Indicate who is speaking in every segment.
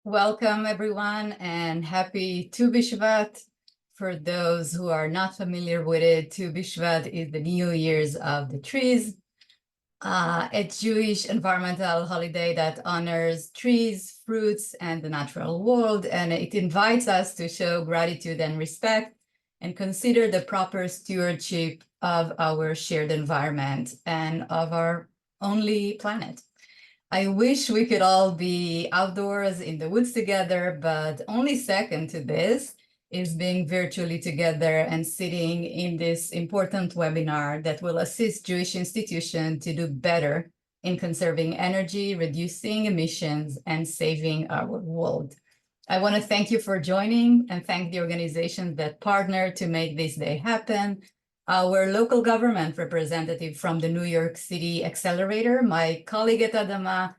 Speaker 1: Welcome, everyone, and happy Tu B'Shvat. For those who are not familiar with it, Tu B'Shvat is the New Year's of the trees, a Jewish environmental holiday that honors trees, fruits, and the natural world, and it invites us to show gratitude and respect and consider the proper stewardship of our shared environment and of our only planet. I wish we could all be outdoors in the woods together, but only second to this is being virtually together and sitting in this important webinar that will assist Jewish institutions to do better in conserving energy, reducing emissions, and saving our world. I want to thank you for joining and thank the organizations that partner to make this day happen. Our local government representative from the New York City Accelerator, my colleague at Adama,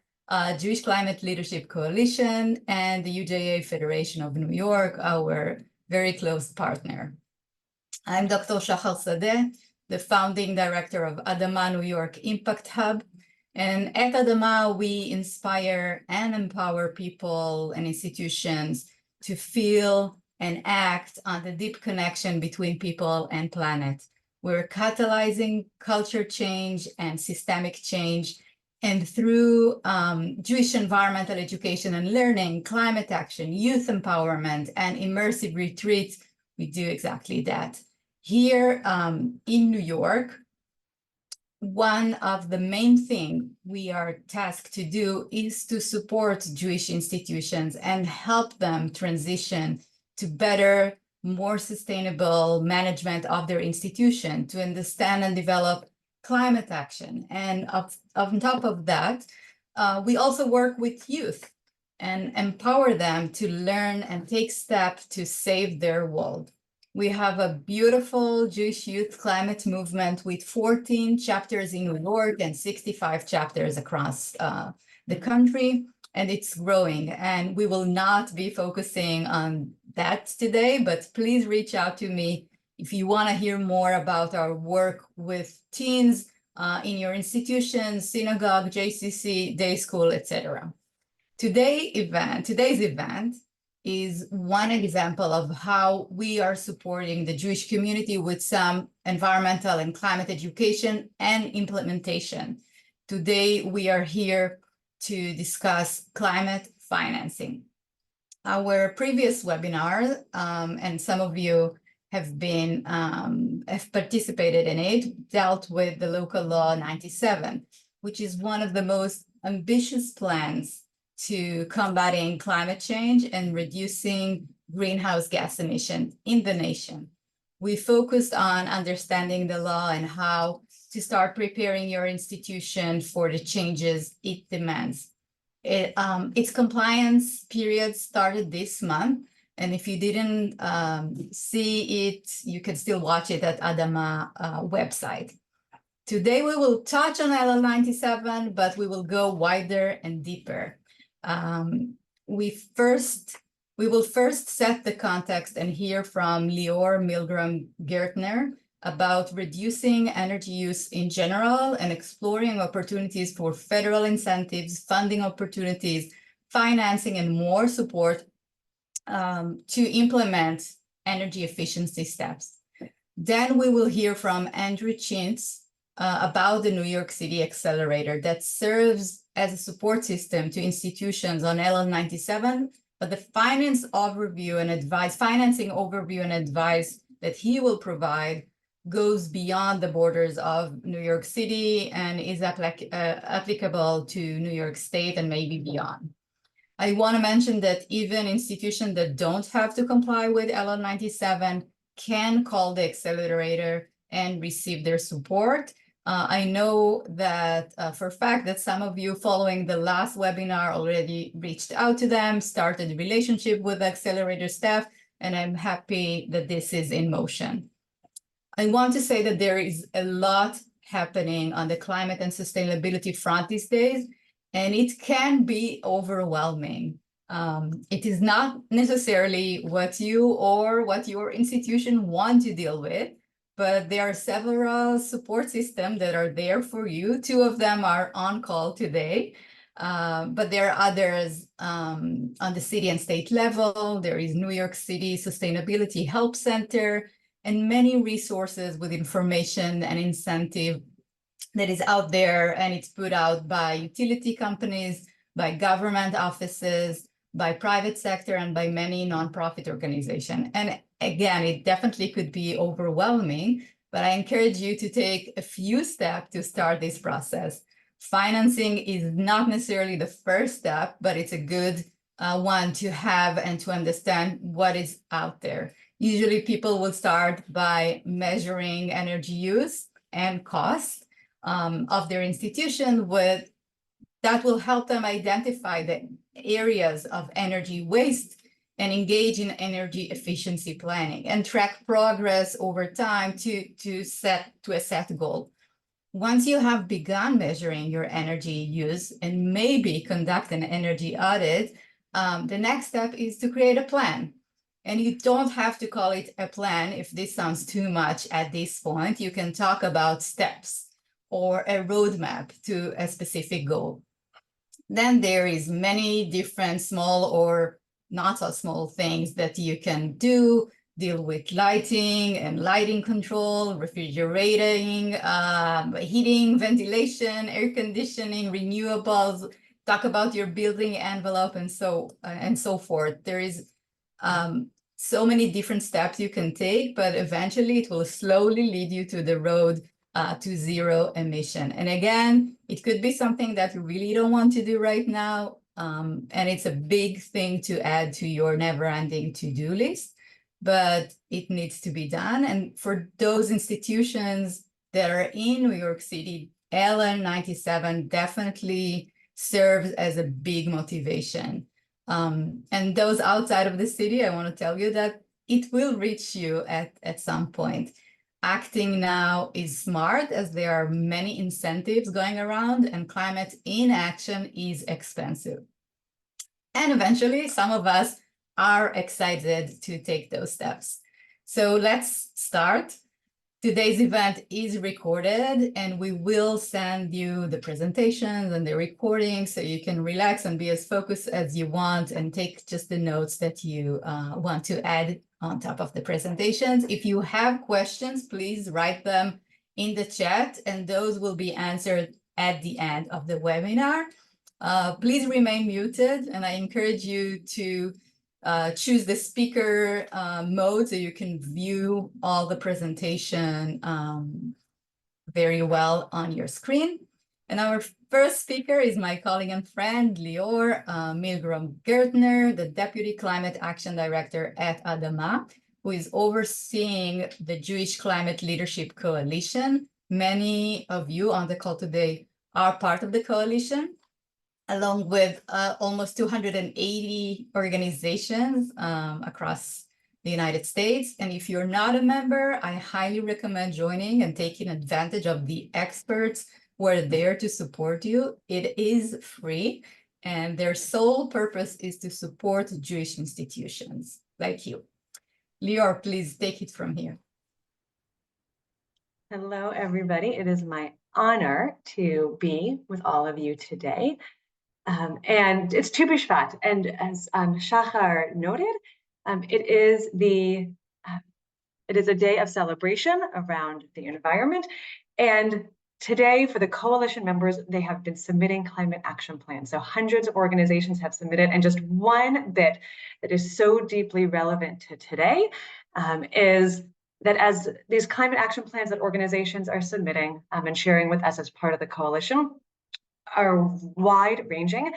Speaker 1: Jewish Climate Leadership Coalition, and the UJA Federation of New York, our very close partner. I'm Dr. Shachar Sadeh, the founding director of Adama New York Impact Hub. And at Adama, we inspire and empower people and institutions to feel and act on the deep connection between people and planet. We're catalyzing culture change and systemic change. And through Jewish environmental education and learning, climate action, youth empowerment, and immersive retreats, we do exactly that. Here in New York, one of the main things we are tasked to do is to support Jewish institutions and help them transition to better, more sustainable management of their institution, to understand and develop climate action. And on top of that, we also work with youth and empower them to learn and take steps to save their world. We have a beautiful Jewish youth climate movement with 14 chapters in New York and 65 chapters across the country, and it's growing. And we will not be focusing on that today, but please reach out to me if you want to hear more about our work with teens in your institution, synagogue, JCC, day school, etc. Today's event is one example of how we are supporting the Jewish community with some environmental and climate education and implementation. Today, we are here to discuss climate financing. Our previous webinar, and some of you have participated in it, dealt with the Local Law 97, which is one of the most ambitious plans to combating climate change and reducing greenhouse gas emissions in the nation. We focused on understanding the law and how to start preparing your institution for the changes it demands. Its compliance period started this month, and if you didn't see it, you can still watch it at Adama website. Today, we will touch on LL 97, but we will go wider and deeper. We will first set the context and hear from Lior Milgram Gertner about reducing energy use in general and exploring opportunities for federal incentives, funding opportunities, financing, and more support to implement energy efficiency steps. Then we will hear from Andrew Chintz about the New York City Accelerator that serves as a support system to institutions on LL 97, but the financing overview and advice that he will provide goes beyond the borders of New York City and is applicable to New York State and maybe beyond. I want to mention that even institutions that don't have to comply with LL 97 can call the accelerator and receive their support. I know that for a fact that some of you following the last webinar already reached out to them, started a relationship with the accelerator staff, and I'm happy that this is in motion. I want to say that there is a lot happening on the climate and sustainability front these days, and it can be overwhelming. It is not necessarily what you or what your institution want to deal with, but there are several support systems that are there for you. Two of them are on call today. But there are others on the city and state level. There is New York City Sustainability Help Center, and many resources with information and incentive that is out there, and it's put out by utility companies, by government offices, by private sector, and by many nonprofit organizations. And again, it definitely could be overwhelming, but I encourage you to take a few steps to start this process. Financing is not necessarily the first step, but it's a good one to have and to understand what is out there. Usually people will start by measuring energy use and cost of their institution. With that will help them identify the areas of energy waste and engage in energy efficiency planning and track progress over time to a set goal. Once you have begun measuring your energy use and maybe conduct an energy audit, the next step is to create a plan. And you don't have to call it a plan if this sounds too much at this point. You can talk about steps or a roadmap to a specific goal. Then there is many different small or not so small things that you can do. Deal with lighting and lighting control, refrigerating, heating, ventilation, air conditioning, renewables. Talk about your building envelope and so forth. There is so many different steps you can take, but eventually it will slowly lead you to the road to zero emission. And again, it could be something that you really don't want to do right now. And it's a big thing to add to your never-ending to-do list, but it needs to be done. And for those institutions that are in New York City, LN 97 definitely serves as a big motivation. And those outside of the city, I want to tell you that it will reach you at some point. Acting now is smart, as there are many incentives going around, and climate inaction is expensive. And eventually, some of us are excited to take those steps. So let's start. Today's event is recorded, and we will send you the presentations and the recording so you can relax and be as focused as you want and take just the notes that you want to add on top of the presentations. If you have questions, please write them in the chat, and those will be answered at the end of the webinar. Please remain muted, and I encourage you to choose the speaker mode so you can view all the presentation very well on your screen. And our first speaker is my colleague and friend, Lior Milgrom-Gertner, the Deputy Climate Action Director at Adama, who is overseeing the Jewish Climate Leadership Coalition. Many of you on the call today are part of the coalition, along with almost 280 organizations across the United States. And if you're not a member, I highly recommend joining and taking advantage of the experts who are there to support you. It is free, and their sole purpose is to support Jewish institutions like you. Lior, please take it from here.
Speaker 2: Hello, everybody. It is my honor to be with all of you today. And it's Tu B'Shvat, and as Shachar noted, it is a day of celebration around the environment. And today, for the coalition members, they have been submitting climate action plans. So hundreds of organizations have submitted, and just one bit that is so deeply relevant to today is that as these climate action plans that organizations are submitting and sharing with us as part of the coalition are wide-ranging,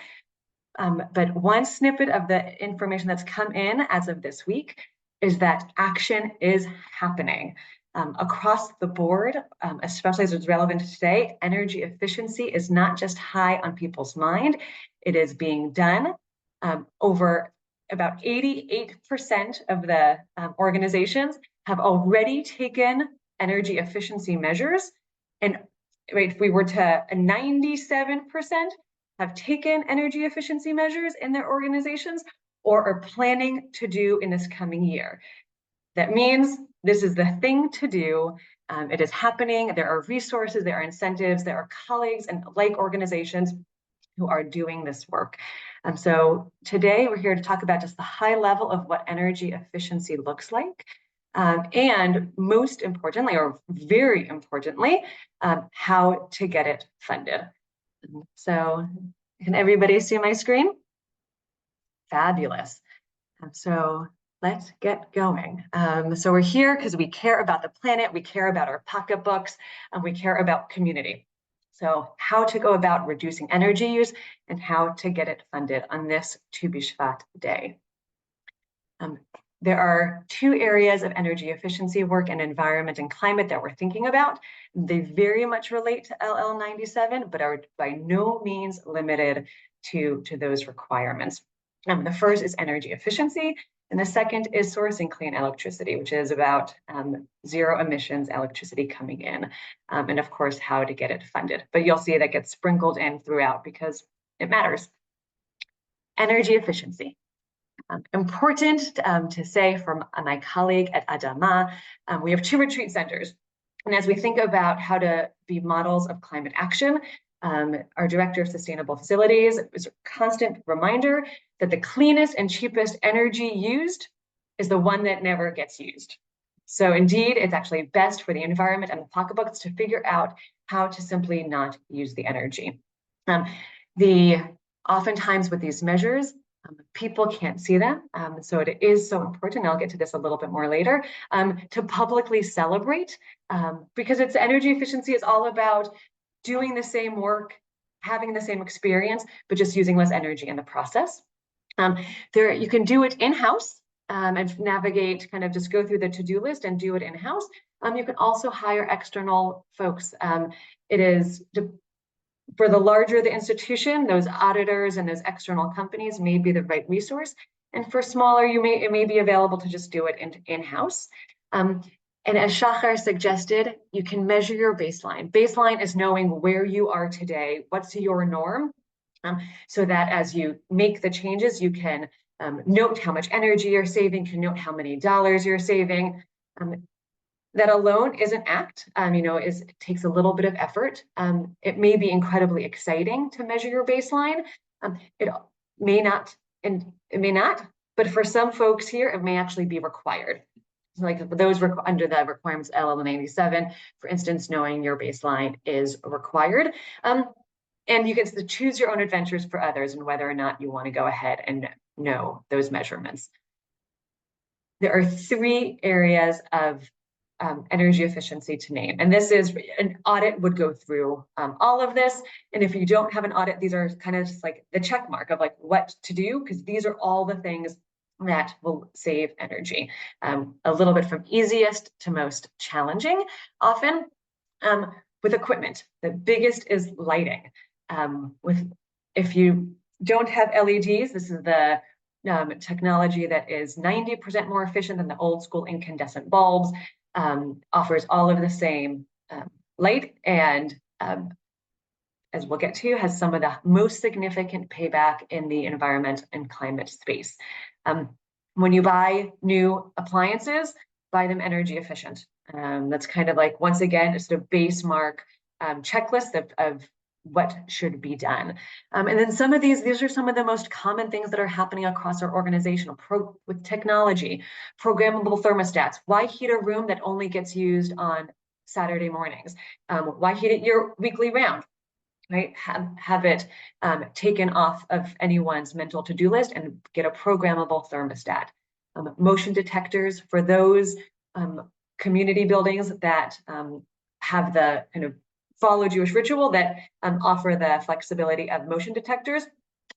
Speaker 2: but one snippet of the information that's come in as of this week is that action is happening across the board, especially as it's relevant to today. Energy efficiency is not just high on people's mind, it is being done. Over about 88% of the organizations have already taken energy efficiency measures, and if we were to 97% have taken energy efficiency measures in their organizations or are planning to do in this coming year. That means this is the thing to do. It is happening. There are resources, there are incentives, there are colleagues and like organizations who are doing this work. So today we're here to talk about just the high level of what energy efficiency looks like. And most importantly, or very importantly, how to get it funded. So can everybody see my screen? Fabulous. So let's get going. So we're here because we care about the planet, we care about our pocketbooks, and we care about community. So how to go about reducing energy use and how to get it funded on this Tu B'Shvat day. There are two areas of energy efficiency work and environment and climate that we're thinking about. They very much relate to LL97, but are by no means limited to those requirements. The first is energy efficiency, and the second is sourcing clean electricity, which is about zero emissions electricity coming in, and of course, how to get it funded. But you'll see that gets sprinkled in throughout because it matters. Energy efficiency. Important to say from my colleague at Adama, we have 2 retreat centers. And as we think about how to be models of climate action, our director of sustainable facilities is a constant reminder that the cleanest and cheapest energy used is the one that never gets used. So indeed, it's actually best for the environment and the pocketbooks to figure out how to simply not use the energy. Oftentimes with these measures, people can't see them. So it is so important, I'll get to this a little bit more later, to publicly celebrate, because it's energy efficiency is all about doing the same work, having the same experience, but just using less energy in the process. You can do it in-house and navigate, kind of just go through the to-do list and do it in-house. You can also hire external folks. For the larger the institution, those auditors and those external companies may be the right resource. And for smaller, it may be available to just do it in-house. And as Shachar suggested, you can measure your baseline. Baseline is knowing where you are today, what's your norm, so that as you make the changes, you can note how much energy you're saving, can note how many dollars you're saving. That alone is an act, it takes a little bit of effort. It may be incredibly exciting to measure your baseline. It may not, but for some folks here, it may actually be required. Like those under the requirements LL97, for instance, knowing your baseline is required. And you get to choose your own adventures for others and whether or not you want to go ahead and know those measurements. There are 3 areas of energy efficiency to name. And this is an audit would go through all of this. And if you don't have an audit, these are kind of just like the check mark of like what to do, because these are all the things that will save energy. A little bit from easiest to most challenging, often with equipment. The biggest is lighting. If you don't have LEDs, this is the technology that is 90% more efficient than the old school incandescent bulbs. Offers all of the same light and, as we'll get to, has some of the most significant payback in the environment and climate space. When you buy new appliances, buy them energy efficient. That's kind of like, once again, it's a base mark checklist of what should be done. And then some of these are some of the most common things that are happening across our organization with technology, programmable thermostats. Why heat a room that only gets used on Saturday mornings? Why heat it your weekly round? Right? Have it taken off of anyone's mental to-do list and get a programmable thermostat. Motion detectors for those community buildings that have the kind of follow Jewish ritual that offer the flexibility of motion detectors.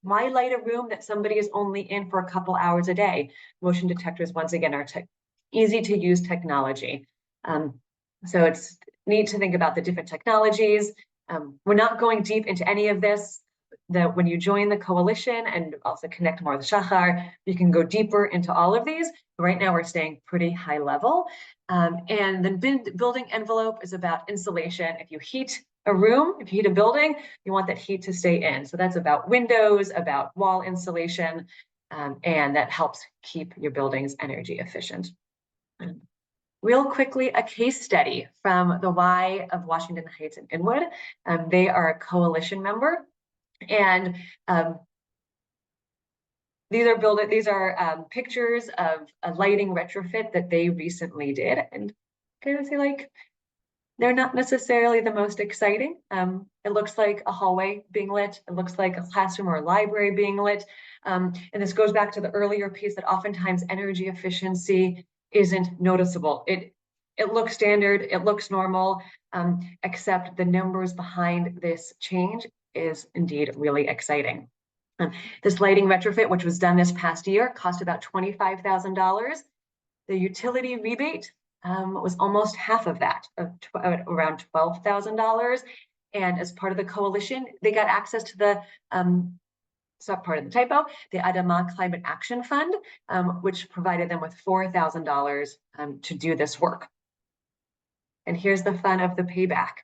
Speaker 2: Why light a room that somebody is only in for a couple hours a day? Motion detectors, once again, are easy to use technology. So it's neat to think about the different technologies. We're not going deep into any of this. When you join the coalition and also connect more with Shachar, you can go deeper into all of these. Right now, we're staying pretty high level. And then building envelope is about insulation. If you heat a room, if you heat a building, you want that heat to stay in. So that's about windows, about wall insulation, and that helps keep your buildings energy efficient. Real quickly, a case study from the Y of Washington Heights and Inwood. They are a coalition member. And these are pictures of a lighting retrofit that they recently did, and kind of say like they're not necessarily the most exciting. It looks like a hallway being lit. It looks like a classroom or a library being lit. And this goes back to the earlier piece that oftentimes energy efficiency isn't noticeable. It looks standard, it looks normal, except the numbers behind this change is indeed really exciting. This lighting retrofit, which was done this past year, cost about $25,000. The utility rebate was almost half of that, around $12,000. And as part of the coalition, they got access to the part of the typo, the Adama Climate Action Fund, which provided them with $4,000 to do this work. And here's the fun of the payback.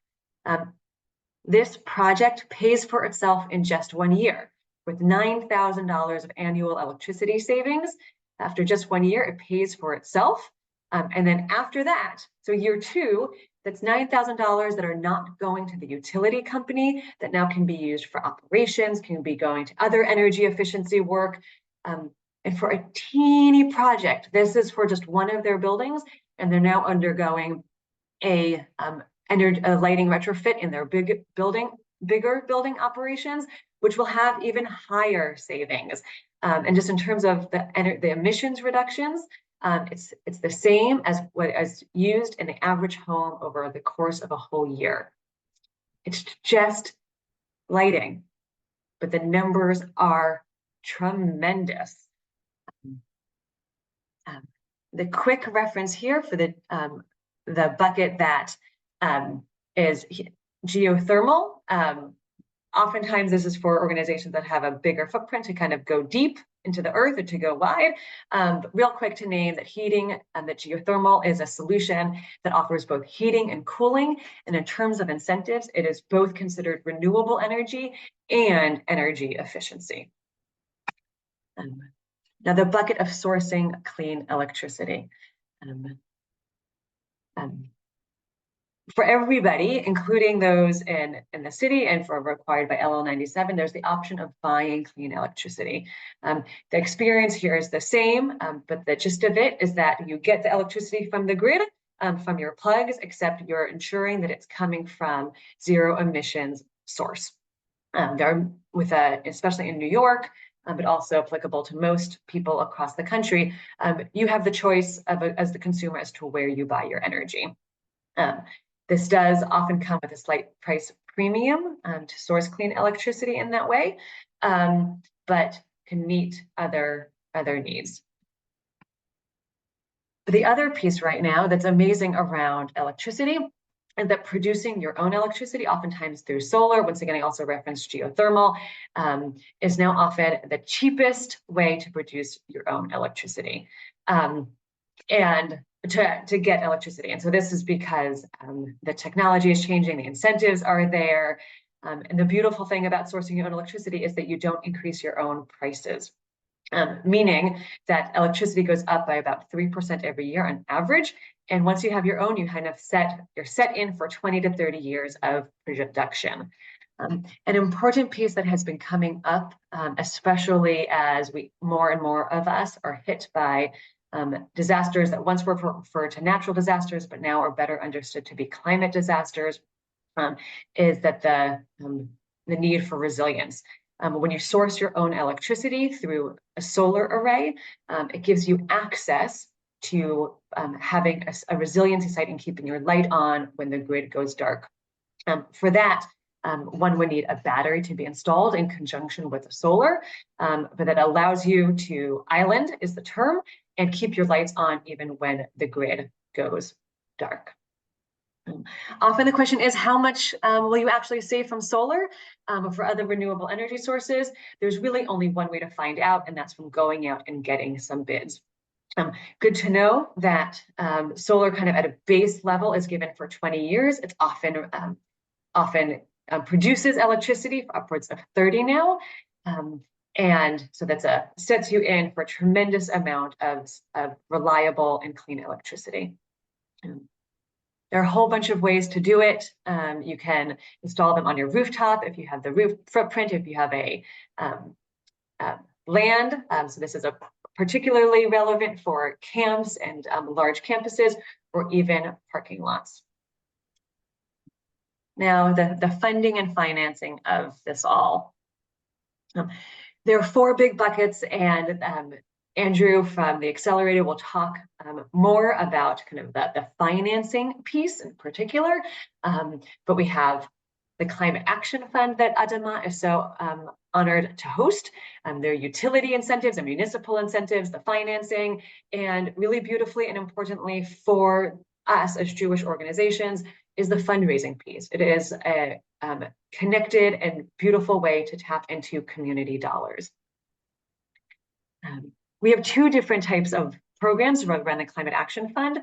Speaker 2: This project pays for itself in just 1 year, with $9,000 of annual electricity savings. After just 1 year, it pays for itself. And then after that, so year 2, that's $9,000 that are not going to the utility company, that now can be used for operations, can be going to other energy efficiency work. And for a teeny project, this is for just one of their buildings, and they're now undergoing a lighting retrofit in their bigger building operations, which will have even higher savings. And just in terms of the emissions reductions, it's the same as what is used in the average home over the course of a whole year. It's just lighting, but the numbers are tremendous. The quick reference here for the bucket that is geothermal. Oftentimes this is for organizations that have a bigger footprint to kind of go deep into the earth or to go wide. But real quick to name that heating and that geothermal is a solution that offers both heating and cooling. And in terms of incentives, it is both considered renewable energy and energy efficiency. Now the bucket of sourcing clean electricity. For everybody, including those in the city and for required by LL 97, there's the option of buying clean electricity. The experience here is the same, but the gist of it is that you get the electricity from the grid, from your plugs, except you're ensuring that it's coming from zero emissions source. Especially in New York, but also applicable to most people across the country, you have the choice as the consumer as to where you buy your energy. This does often come with a slight price premium to source clean electricity in that way, but can meet other needs. But the other piece right now that's amazing around electricity is that producing your own electricity, oftentimes through solar, once again, I also referenced geothermal, is now often the cheapest way to produce your own electricity. And to get electricity. And so this is because the technology is changing, the incentives are there. And the beautiful thing about sourcing your own electricity is that you don't increase your own prices, meaning that electricity goes up by about 3% every year on average. And once you have your own, you're set in for 20 to 30 years of production. An important piece that has been coming up, especially as more and more of us are hit by disasters that once were referred to natural disasters, but now are better understood to be climate disasters, is that the need for resilience. When you source your own electricity through a solar array, it gives you access to having a resiliency site and keeping your light on when the grid goes dark. For that, one would need a battery to be installed in conjunction with the solar, but that allows you to island is the term, and keep your lights on even when the grid goes dark. Often the question is, how much will you actually save from solar or for other renewable energy sources? There's really only one way to find out, and that's from going out and getting some bids. Good to know that solar kind of at a base level is given for 20 years. It's often produces electricity for upwards of 30 now. And so sets you in for a tremendous amount of reliable and clean electricity. There are a whole bunch of ways to do it. You can install them on your rooftop if you have the roof footprint, if you have a land. So this is a particularly relevant for camps and large campuses, or even parking lots. Now, the funding and financing of this all. There are 4 big buckets, and Andrew from the Accelerator will talk more about kind of the financing piece in particular. But we have the Climate Action Fund that Adama is so honored to host. Their utility incentives and municipal incentives, the financing, and really beautifully and importantly for us as Jewish organizations is the fundraising piece. It is a connected and beautiful way to tap into community dollars. We have 2 different types of programs run the Climate Action Fund.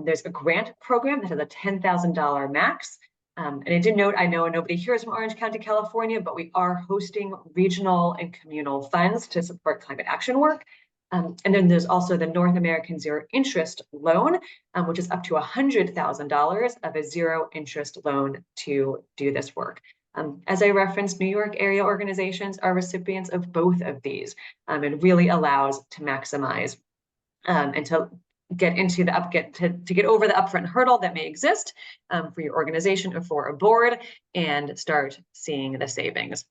Speaker 2: There's a grant program that has a $10,000 max. And I did note, I know nobody here is from Orange County, California, but we are hosting regional and communal funds to support climate action work. And then there's also the North American Zero Interest Loan, which is up to $100,000 of a zero interest loan to do this work. As I referenced, New York area organizations are recipients of both of these, and really allows to maximize and to get into the get over the upfront hurdle that may exist for your organization or for a board, and start seeing the savings.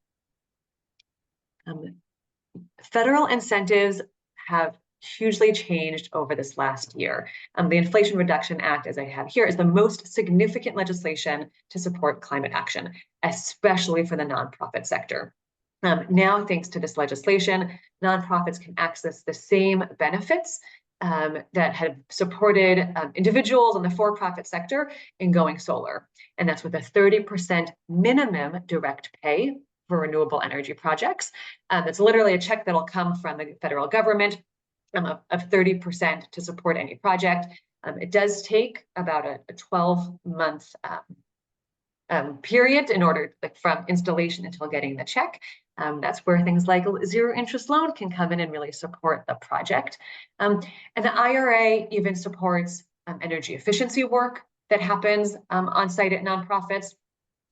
Speaker 2: Federal incentives have hugely changed over this last year. The Inflation Reduction Act, as I have here, is the most significant legislation to support climate action, especially for the nonprofit sector. Now, thanks to this legislation, nonprofits can access the same benefits that have supported individuals in the for-profit sector in going solar. And that's with a 30% minimum direct pay for renewable energy projects. It's literally a check that'll come from the federal government of 30% to support any project. It does take about a 12-month period in order, like, from installation until getting the check. That's where things like zero interest loan can come in and really support the project. And the IRA even supports energy efficiency work that happens on site at nonprofits.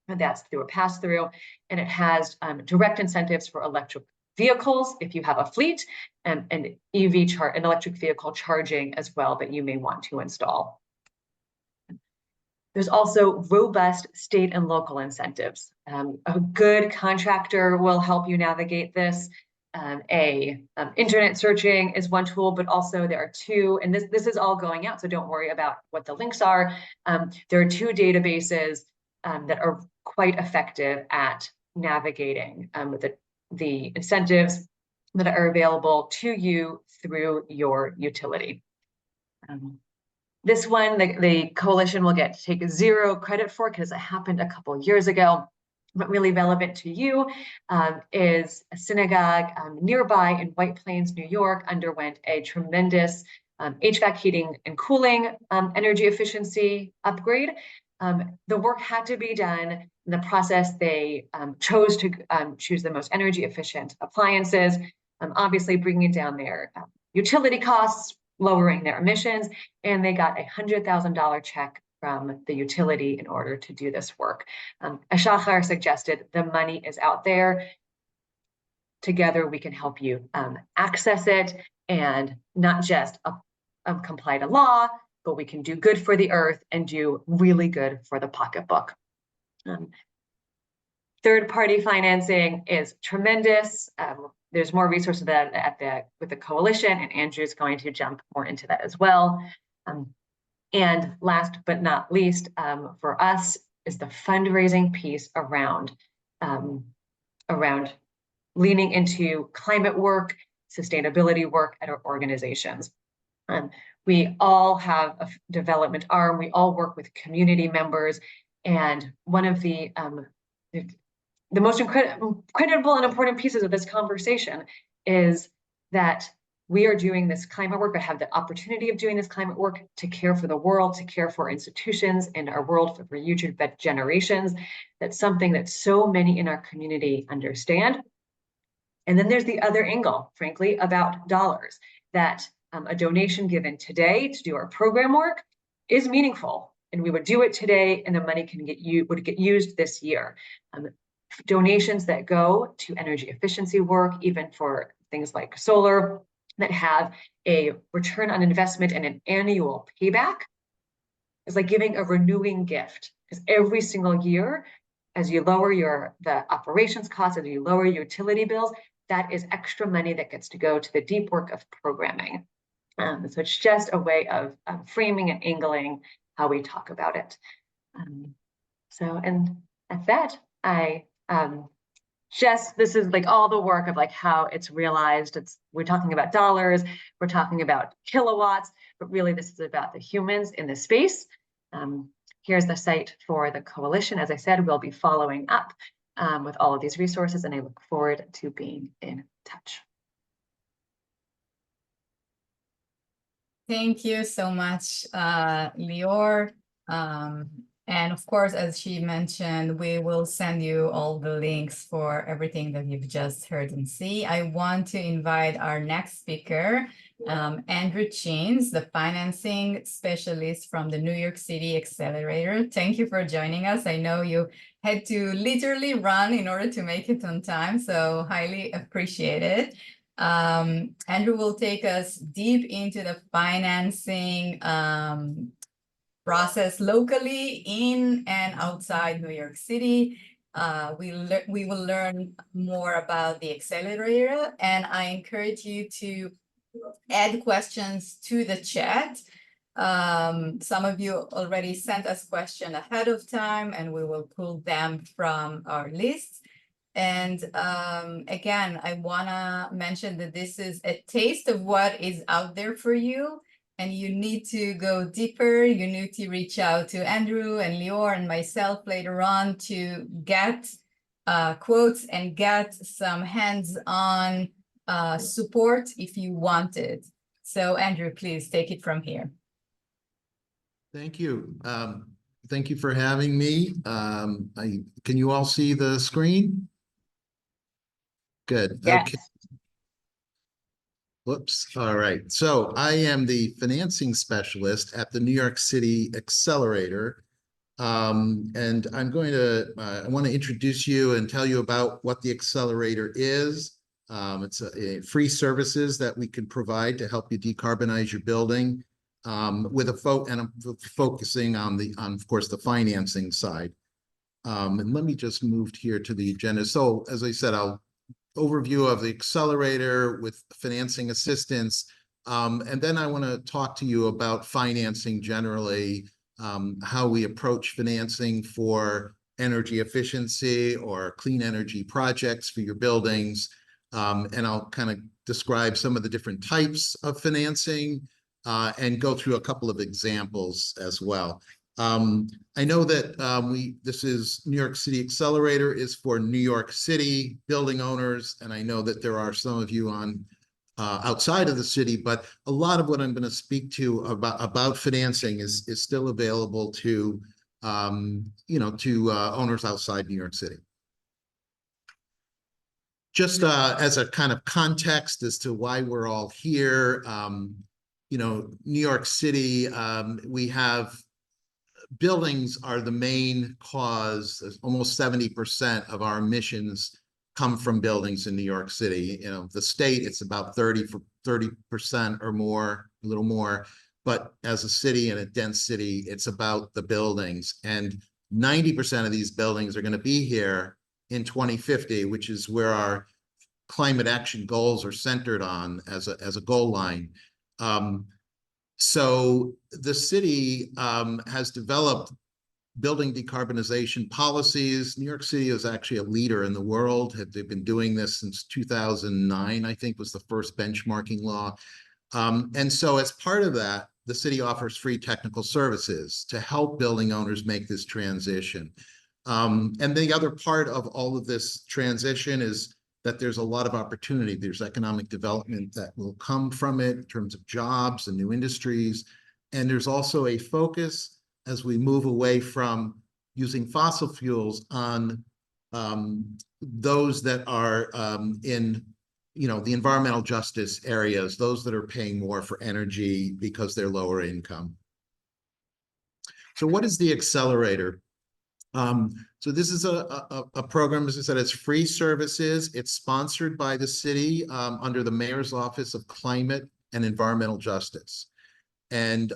Speaker 2: And that's through a pass-through, and it has direct incentives for electric vehicles if you have a fleet, and an electric vehicle charging as well that you may want to install. There's also robust state and local incentives. A good contractor will help you navigate this. Internet searching is one tool, but also there are 2, and this is all going out, so don't worry about what the links are. There are 2 databases that are quite effective at navigating the incentives that are available to you through your utility. This one, the coalition will take 0 credit for, because it happened a couple of years ago. But really relevant to you is a synagogue nearby in White Plains, New York, underwent a tremendous HVAC heating and cooling energy efficiency upgrade. The work had to be done. In the process, they chose to choose the most energy efficient appliances, obviously bringing down their utility costs, lowering their emissions, and they got a $100,000 check from the utility in order to do this work. As Shachar suggested, the money is out there. Together, we can help you access it and not just comply to law, but we can do good for the earth and do really good for the pocketbook. Third-party financing is tremendous. There's more resources with the coalition, and Andrew's going to jump more into that as well. And last but not least, for us, is the fundraising piece around leaning into climate work, sustainability work at our organizations. We all have a development arm. We all work with community members, and one of the most incredible and important pieces of this conversation is that we are doing this climate work, or have the opportunity of doing this climate work to care for the world, to care for institutions and our world for future generations. That's something that so many in our community understand. And then there's the other angle, frankly, about dollars, that a donation given today to do our program work is meaningful. and we would do it today, and the money would get used this year. Donations that go to energy efficiency work, even for things like solar, that have a return on investment and an annual payback, is like giving a renewing gift, because every single year, as you lower the operations costs, as you lower your utility bills, that is extra money that gets to go to the deep work of programming. So it's just a way of framing and angling how we talk about it. And at that, this is like all the work of like how it's realized. We're talking about dollars, we're talking about kilowatts, but really this is about the humans in the space. Here's the site for the coalition. As I said, we'll be following up with all of these resources, and I look forward to being in touch.
Speaker 1: Thank you so much, Lior. And of course, as she mentioned, we will send you all the links for everything that you've just heard and see. I want to invite our next speaker, Andrew Chins, the financing specialist from the New York City Accelerator. Thank you for joining us. I know you had to literally run in order to make it on time, so highly appreciate it. Andrew will take us deep into the financing process locally in and outside New York City. We will learn more about the accelerator, and I encourage you to add questions to the chat. Some of you already sent us questions ahead of time, and we will pull them from our list. And again, I want to mention that this is a taste of what is out there for you, and you need to go deeper. You need to reach out to Andrew and Lior and myself later on to get quotes and get some hands-on support if you want it. So Andrew, please take it from here.
Speaker 3: Thank you. Thank you for having me. Can you all see the screen? Good.
Speaker 2: Yes.
Speaker 3: Okay. Whoops. All right. So I am the financing specialist at the New York City Accelerator. And I'm going to, I want to introduce you and tell you about what the Accelerator is. It's a free services that we can provide to help you decarbonize your building, with focusing on of course, the financing side. And let me just move here to the agenda. So as I said, overview of the accelerator with financing assistance. And then I want to talk to you about financing generally, how we approach financing for energy efficiency or clean energy projects for your buildings. And I'll kind of describe some of the different types of financing and go through a couple of examples as well. I know that this is New York City Accelerator is for New York City building owners, and I know that there are some of you on outside of the city, but a lot of what I'm going to speak to about financing is still available to owners outside New York City. Just as a kind of context as to why we're all here, New York City, we have buildings are the main cause. Almost 70% of our emissions come from buildings in New York City. The state, it's about 30% or more, a little more. But as a city and a dense city, it's about the buildings. And 90% of these buildings are going to be here in 2050, which is where our climate action goals are centered on as a goal line. So the city has developed building decarbonization policies. New York City is actually a leader in the world. They've been doing this since 2009, I think, was the first benchmarking law. And so as part of that, the city offers free technical services to help building owners make this transition. And the other part of all of this transition is that there's a lot of opportunity. There's economic development that will come from it in terms of jobs and new industries. And there's also a focus as we move away from using fossil fuels on those that are in the environmental justice areas, those that are paying more for energy because they're lower income. So what is the accelerator? So this is a program, as I said, it's free services. It's sponsored by the city under the Mayor's Office of Climate and Environmental Justice. And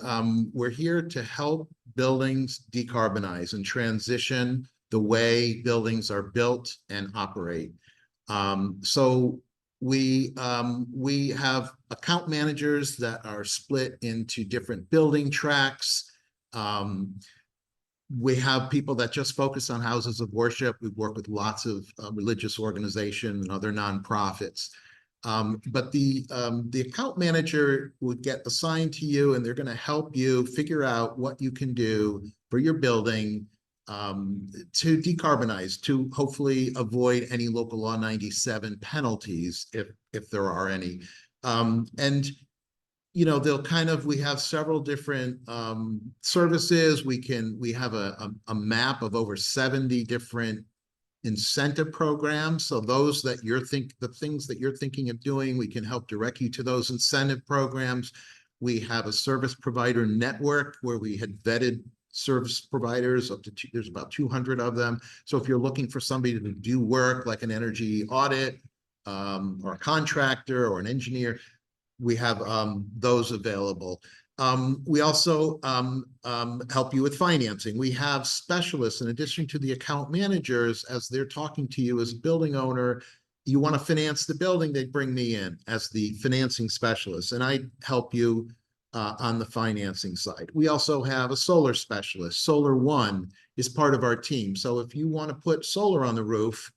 Speaker 3: we're here to help buildings decarbonize and transition the way buildings are built and operate. So we have account managers that are split into different building tracks. We have people that just focus on houses of worship. We work with lots of religious organizations and other nonprofits. But the account manager would get assigned to you, and they're going to help you figure out what you can do for your building to decarbonize, to hopefully avoid any local law 97 penalties, if there are any. And you know, we have several different services. We have a map of over 70 different incentive programs. So those that the things that you're thinking of doing, we can help direct you to those incentive programs. We have a service provider network where we had vetted service providers there's about 200 of them. So if you're looking for somebody to do work like an energy audit or a contractor or an engineer, we have those available. We also help you with financing. We have specialists, in addition to the account managers, as they're talking to you as a building owner. You want to finance the building, they bring me in as the financing specialist, and I help you on the financing side. We also have a solar specialist. Solar One is part of our team. So if you want to put solar on the roof,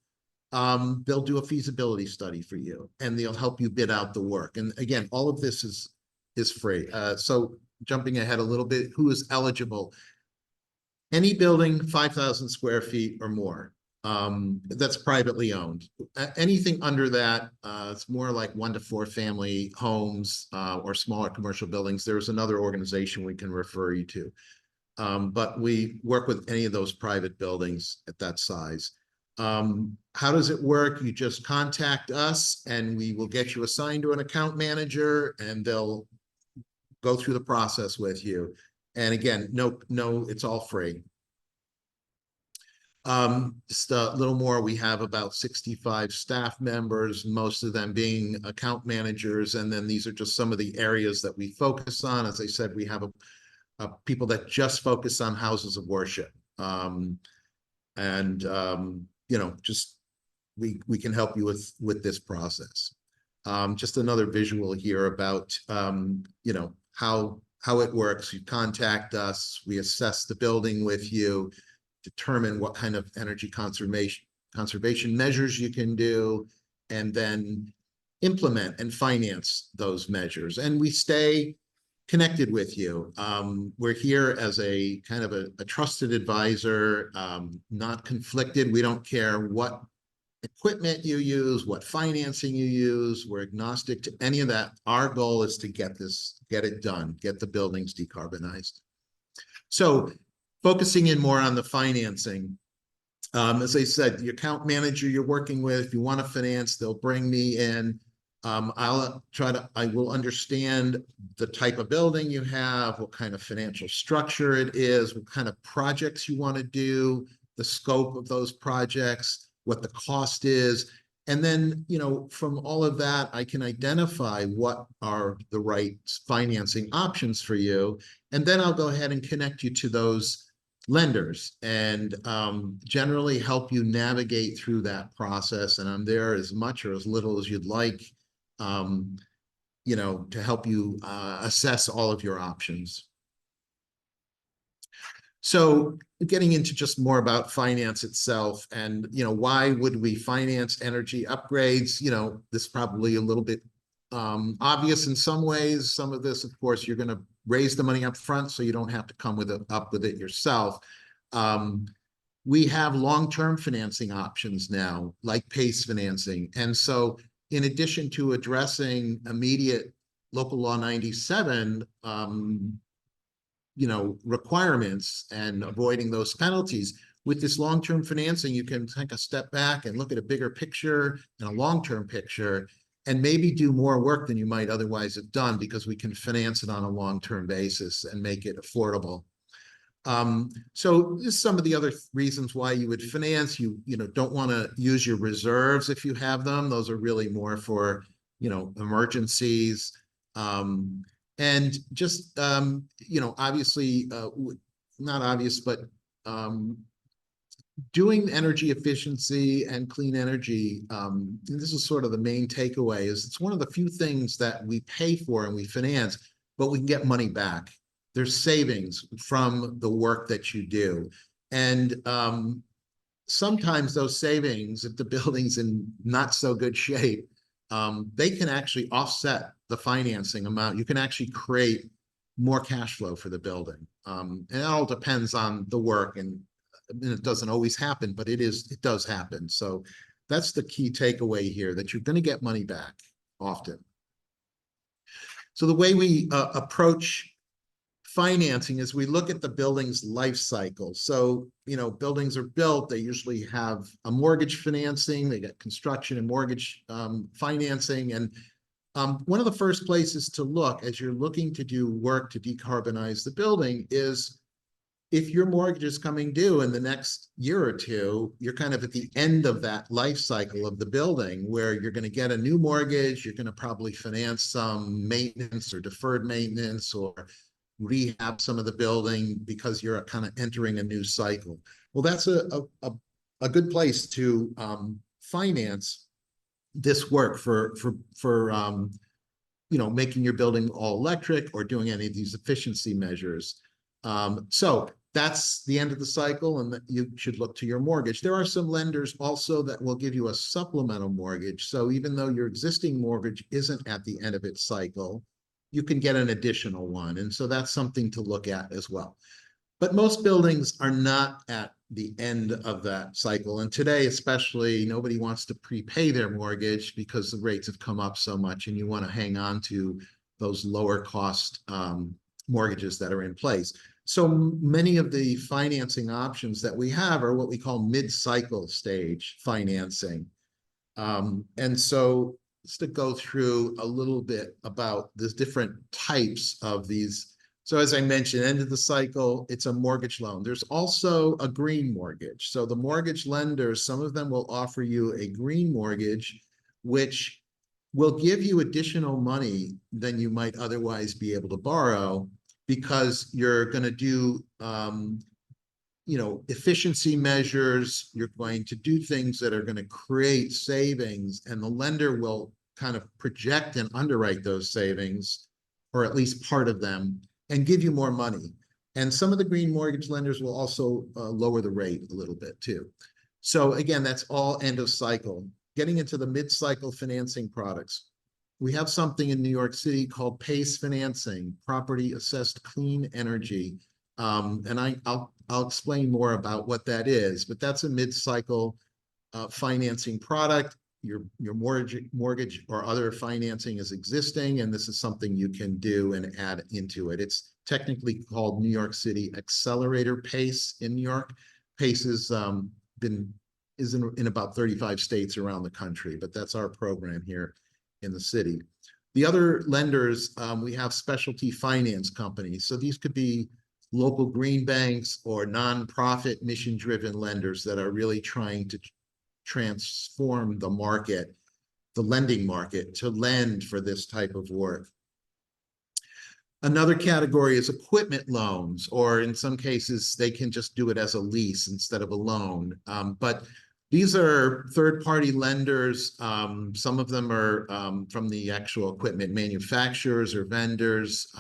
Speaker 3: they'll do a feasibility study for you, and they'll help you bid out the work. And again, all of this is free. So jumping ahead a little bit, who is eligible? Any building 5,000 square feet or more, that's privately owned. Anything under that, it's more like 1 to 4 family homes or smaller commercial buildings. There's another organization we can refer you to. But we work with any of those private buildings at that size. How does it work? You just contact us and we will get you assigned to an account manager, and they'll go through the process with you. And again, no, it's all free. Just a little more, we have about 65 staff members, most of them being account managers. And then these are just some of the areas that we focus on. As I said, we have people that just focus on houses of worship. You know, just we can help you with this process. Just another visual here about you know, how it works. You contact us, we assess the building with you, determine what kind of energy conservation measures you can do, and then implement and finance those measures. And we stay connected with you. We're here as a kind of a trusted advisor, not conflicted. We don't care what equipment you use, what financing you use. We're agnostic to any of that. Our goal is to get it done, get the buildings decarbonized. So focusing in more on the financing, as I said, the account manager you're working with, if you want to finance, they'll bring me in. I will understand the type of building you have, what kind of financial structure it is, what kind of projects you want to do, the scope of those projects, what the cost is. And then, you know, from all of that, I can identify what are the right financing options for you. And then I'll go ahead and connect you to those lenders and generally help you navigate through that process. And I'm there as much or as little as you'd like, you know, to help you assess all of your options. So getting into just more about finance itself and, you know, why would we finance energy upgrades? You know, this is probably a little bit obvious in some ways. Some of this, of course, you're going to raise the money up front, so you don't have to come up with it yourself. We have long-term financing options now, like PACE financing. And so in addition to addressing immediate local law 97, you know, requirements and avoiding those penalties, with this long-term financing, you can take a step back and look at a bigger picture and a long-term picture, and maybe do more work than you might otherwise have done, because we can finance it on a long-term basis and make it affordable. So just some of the other reasons why you would finance. You don't want to use your reserves if you have them. Those are really more for, emergencies. And just, obviously, not obvious, but doing energy efficiency and clean energy, and this is sort of the main takeaway, is it's one of the few things that we pay for and we finance, but we can get money back. There's savings from the work that you do. And sometimes those savings, if the building's in not so good shape, they can actually offset the financing amount. You can actually create more cash flow for the building. And it all depends on the work, and it doesn't always happen, but it does happen. So that's the key takeaway here, that you're going to get money back often. So the way we approach financing is we look at the building's life cycle. So, buildings are built, they usually have a mortgage financing, they get construction and mortgage financing. And one of the first places to look as you're looking to do work to decarbonize the building is, if your mortgage is coming due in the next year or two, you're kind of at the end of that life cycle of the building, where you're going to get a new mortgage. You're going to probably finance some maintenance or deferred maintenance, or rehab some of the building, because you're kind of entering a new cycle. Well, that's a good place to finance this work for making your building all electric or doing any of these efficiency measures. So that's the end of the cycle, and that you should look to your mortgage. There are some lenders also that will give you a supplemental mortgage. So even though your existing mortgage isn't at the end of its cycle, you can get an additional one. And so that's something to look at as well. But most buildings are not at the end of that cycle. And today, especially, nobody wants to prepay their mortgage because the rates have come up so much, and you want to hang on to those lower cost mortgages that are in place. So many of the financing options that we have are what we call mid-cycle stage financing. And so just to go through a little bit about the different types of these. So as I mentioned, end of the cycle, it's a mortgage loan. There's also a green mortgage. So the mortgage lenders, some of them will offer you a green mortgage, which will give you additional money than you might otherwise be able to borrow, because you're going to do efficiency measures. You're going to do things that are going to create savings, and the lender will kind of project and underwrite those savings, or at least part of them, and give you more money. And some of the green mortgage lenders will also lower the rate a little bit too. So again, that's all end of cycle. Getting into the mid-cycle financing products, we have something in New York City called PACE financing, Property Assessed Clean Energy. And I'll explain more about what that is, but that's a mid-cycle financing product. Your mortgage or other financing is existing, and this is something you can do and add into it. It's technically called New York City Accelerator PACE in New York. PACE is in about 35 states around the country, but that's our program here in the city. The other lenders, we have specialty finance companies. So these could be local green banks or nonprofit mission-driven lenders that are really trying to transform the market, the lending market, to lend for this type of work. Another category is equipment loans, or in some cases, they can just do it as a lease instead of a loan. But these are third-party lenders. Some of them are from the actual equipment manufacturers or vendors.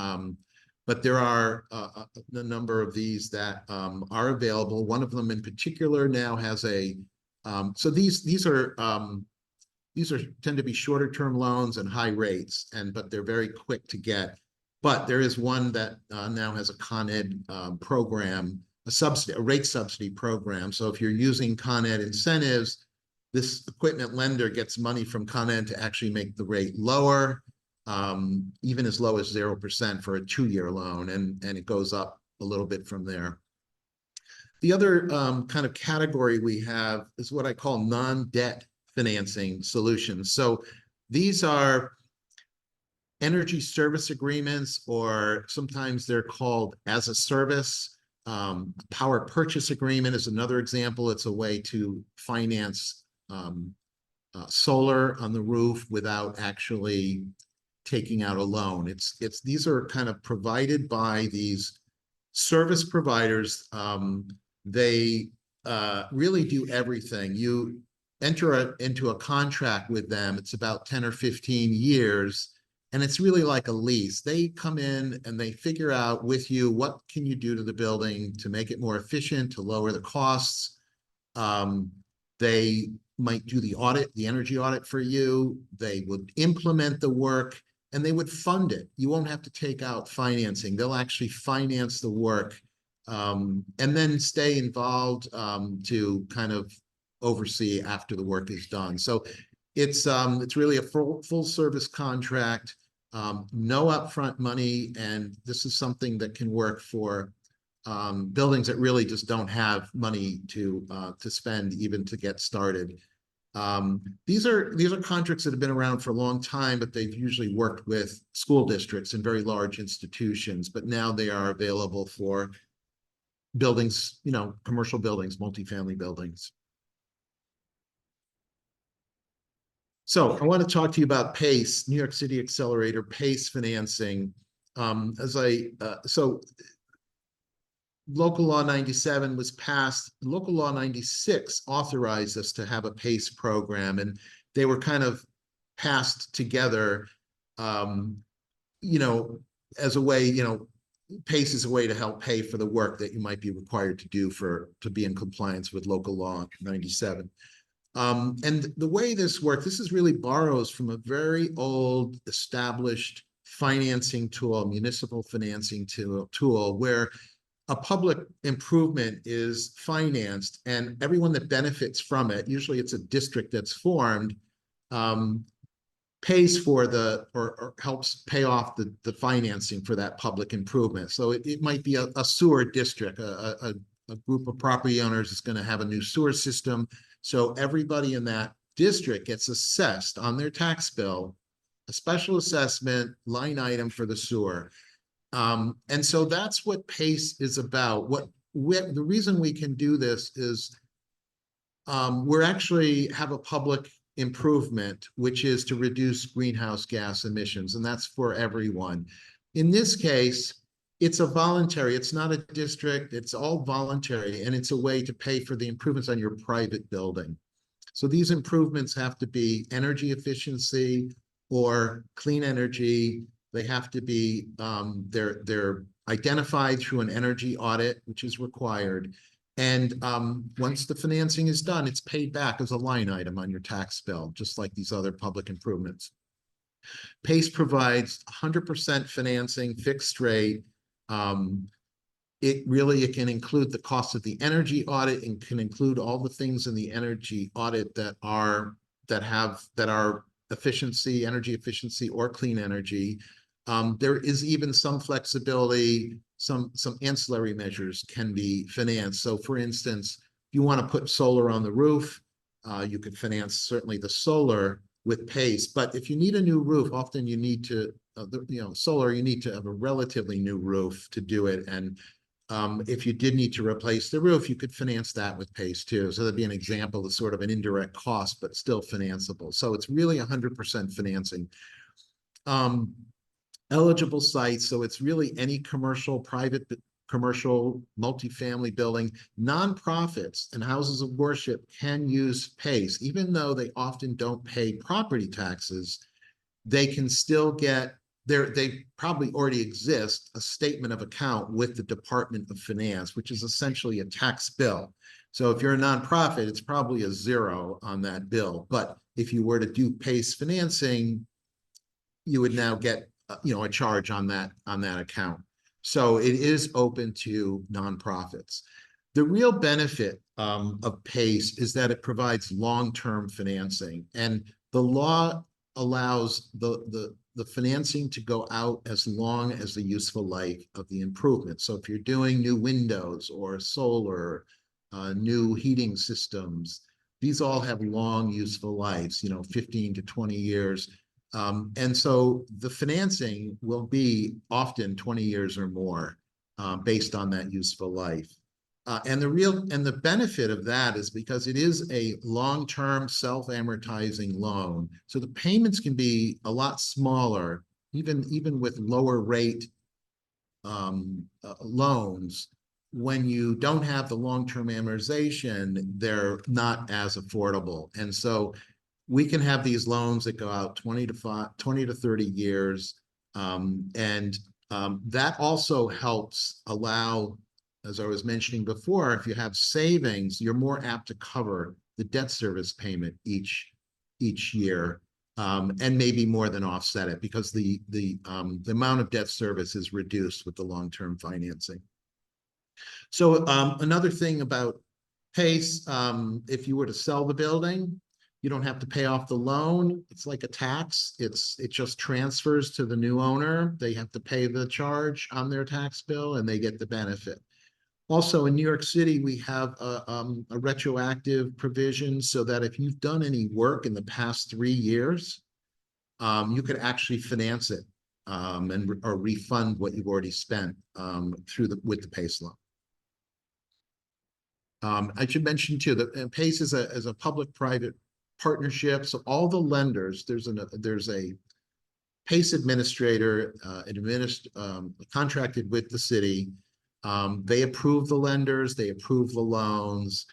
Speaker 3: But there are a number of these that are available. One of them in particular now has a, so these tend to be shorter term loans and high rates, but they're very quick to get. But there is one that now has a Con Ed program, a rate subsidy program. So if you're using Con Ed incentives, this equipment lender gets money from Con Ed to actually make the rate lower, even as low as 0% for a 2-year loan, and it goes up a little bit from there. The other kind of category we have is what I call non-debt financing solutions. So these are energy service agreements, or sometimes they're called as a service. Power purchase agreement is another example. It's a way to finance solar on the roof without actually taking out a loan. These are kind of provided by these service providers. They really do everything. You enter into a contract with them. It's about 10 or 15 years. And it's really like a lease. They come in and they figure out with you, what can you do to the building to make it more efficient, to lower the costs. They might do the audit, the energy audit for you. They would implement the work and they would fund it. You won't have to take out financing. They'll actually finance the work and then stay involved to kind of oversee after the work is done. So it's really a full service contract, no upfront money, and this is something that can work for buildings that really just don't have money to spend even to get started. These are contracts that have been around for a long time, but they've usually worked with school districts and very large institutions, but now they are available for buildings, commercial buildings, multifamily buildings. So I want to talk to you about PACE, New York City Accelerator, PACE financing. So Local Law 97 was passed. Local Law 96 authorized us to have a PACE program, and they were kind of passed together, as a way, PACE is a way to help pay for the work that you might be required to do to be in compliance with Local Law 97. And the way this works, this is really borrows from a very old established financing tool, municipal financing tool, where a public improvement is financed and everyone that benefits from it, usually it's a district that's formed, pays for or helps pay off the financing for that public improvement. So it might be a sewer district, a group of property owners is going to have a new sewer system. So everybody in that district gets assessed on their tax bill, a special assessment line item for the sewer. And so that's what PACE is about. The reason we can do this is we're actually have a public improvement, which is to reduce greenhouse gas emissions, and that's for everyone. In this case, it's it's not a district, it's all voluntary, and it's a way to pay for the improvements on your private building. So these improvements have to be energy efficiency or clean energy. They have to be, they're identified through an energy audit, which is required. And once the financing is done, it's paid back as a line item on your tax bill, just like these other public improvements. PACE provides 100% financing, fixed rate. It can include the cost of the energy audit and can include all the things in the energy audit that are efficiency, energy efficiency, or clean energy. There is even some flexibility, some ancillary measures can be financed. So for instance, if you want to put solar on the roof, you could finance certainly the solar with PACE. But if you need a new roof, often you need to, solar, you need to have a relatively new roof to do it. And if you did need to replace the roof, you could finance that with PACE too. So that'd be an example of sort of an indirect cost, but still financeable. So it's really 100% financing. Eligible sites, so it's really any private commercial, multifamily building. Nonprofits and houses of worship can use PACE, even though they often don't pay property taxes. They can still get they probably already exist a statement of account with the Department of Finance, which is essentially a tax bill. So if you're a nonprofit, it's probably a zero on that bill. But if you were to do PACE financing, you would now get a charge on that account. So it is open to nonprofits. The real benefit of PACE is that it provides long-term financing, and the law allows the financing to go out as long as the useful life of the improvement. So if you're doing new windows or solar, new heating systems, these all have long useful lives, 15 to 20 years. And so the financing will be often 20 years or more. based on that useful life. And the benefit of that is because it is a long-term self-amortizing loan. So the payments can be a lot smaller, even with lower rate loans. When you don't have the long-term amortization, they're not as affordable. And so we can have these loans that go out 20 to 30 years. That also helps allow, as I was mentioning before, if you have savings, you're more apt to cover the debt service payment each year, and maybe more than offset it, because the amount of debt service is reduced with the long-term financing. So another thing about PACE, if you were to sell the building, you don't have to pay off the loan. It's like a tax. It just transfers to the new owner. They have to pay the charge on their tax bill, and they get the benefit. Also, in New York City, we have a retroactive provision so that if you've done any work in the past 3 years, you could actually finance it or refund what you've already spent with the PACE loan. I should mention too that PACE is a public-private partnership. So all the lenders, there's a PACE administrator contracted with the city. They approve the lenders, they approve the loans.